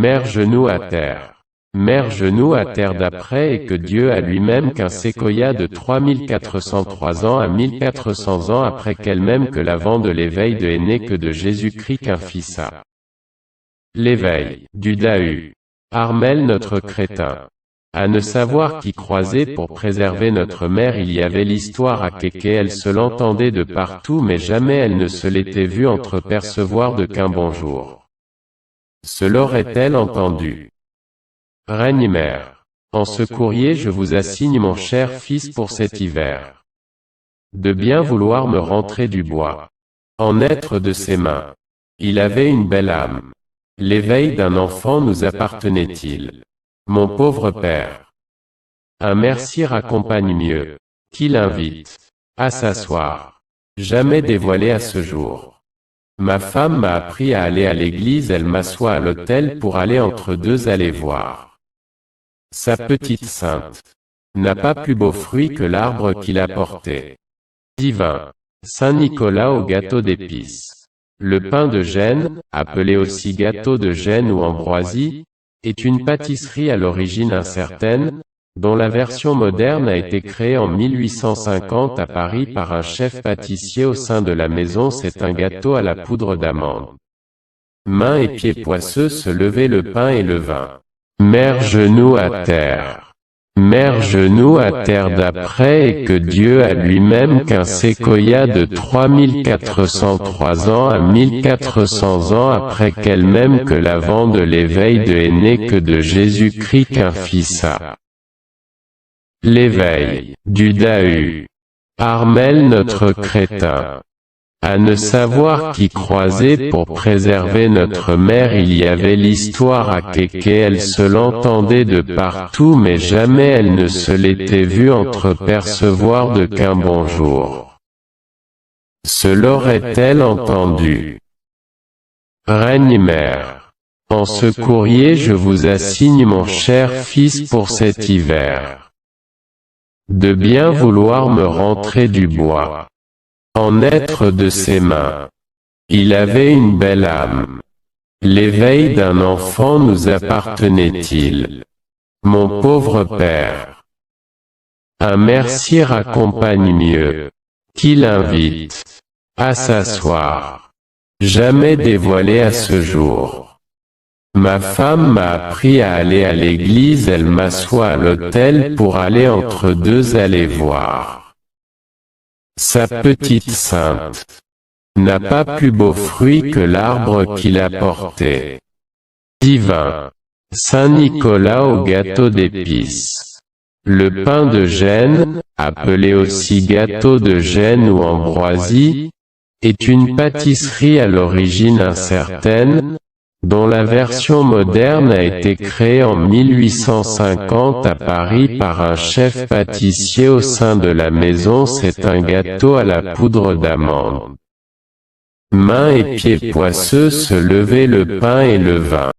Mère genou à terre. Mère genou à terre d'après et que Dieu a lui-même qu'un séquoia de 3403 ans à 1400 ans après qu'elle-même que l'avant de l'éveil de Aîné que de Jésus-Christ qu'un fils a. L'éveil, du Dahu. Armel notre crétin. À ne savoir qui croisait pour préserver notre mère il y avait l'histoire à Kéké elle se l'entendait de partout mais jamais elle ne se l'était vue entrepercevoir de qu'un bonjour. Se l'aurait-elle entendu? Règne mère. En ce courrier je vous assigne mon cher fils pour cet hiver. De bien vouloir me rentrer du bois. En être de ses mains. Il avait une belle âme. L'éveil d'un enfant nous appartenait-il? Mon pauvre père. Un merci raccompagne mieux. Qui l'invite à s'asseoir. Jamais dévoilé à ce jour. Ma femme m'a appris à aller à l'église, elle m'assoit à l'autel pour aller entre deux aller voir. Sa petite sainte n'a pas plus beau fruit que l'arbre qu'il a porté. Divin. Saint Nicolas au gâteau d'épices. Le pain de Gênes, appelé aussi gâteau de Gênes ou ambroisie, est une pâtisserie à l'origine incertaine, dont la version moderne a été créée en 1850 à Paris par un chef pâtissier au sein de la maison. C'est un gâteau à la poudre d'amande. Mains et pieds poisseux se lever le pain et le vin. Mère genou à terre. Mère genou à terre d'après et que Dieu a lui-même qu'un séquoia de 3403 ans à 1400 ans après qu'elle-même que l'avant de l'éveil de Aîné que de Jésus-Christ qu'un fils a. L'éveil, du Dahu. Armel notre crétin. À ne savoir qui croisait pour préserver notre mère il y avait l'histoire à Kéké elle se l'entendait de partout mais jamais elle ne se l'était vue entrepercevoir de qu'un bonjour. Se l'aurait-elle entendu? Règne mère. En ce courrier je vous assigne mon cher fils pour cet hiver. De bien vouloir me rentrer du bois. En être de ses mains. Il avait une belle âme. L'éveil d'un enfant nous appartenait-il? Mon pauvre père. Un merci raccompagne mieux. Qui l'invite à s'asseoir. Jamais dévoilé à ce jour. Ma femme m'a appris à aller à l'église, elle m'assoit à l'autel pour aller entre deux aller voir. Sa petite sainte n'a pas plus beau fruit que l'arbre qu'il a porté. Divin. Saint Nicolas au gâteau d'épices. Le pain de Gênes, appelé aussi gâteau de Gênes ou ambroisie, est une pâtisserie à l'origine incertaine, dont la version moderne a été créée en 1850 à Paris par un chef pâtissier au sein de la maison. C'est un gâteau à la poudre d'amande. Mains et pieds poisseux se lever le pain et le vin.